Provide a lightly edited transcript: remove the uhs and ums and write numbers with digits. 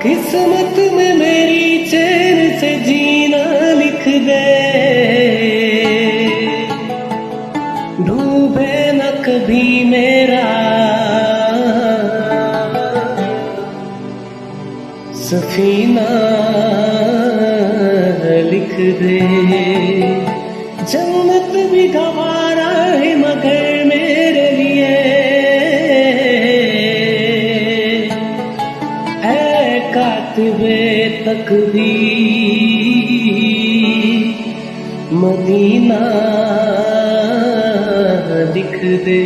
किस्मत में मेरी चैन से जीना लिख दे, डूबे न कभी मेरा सफीना लिख दे। जन्नत भी गवारा है मगर मेरे लिए ऐ कातिबे तकदीर मदीना लिख दे।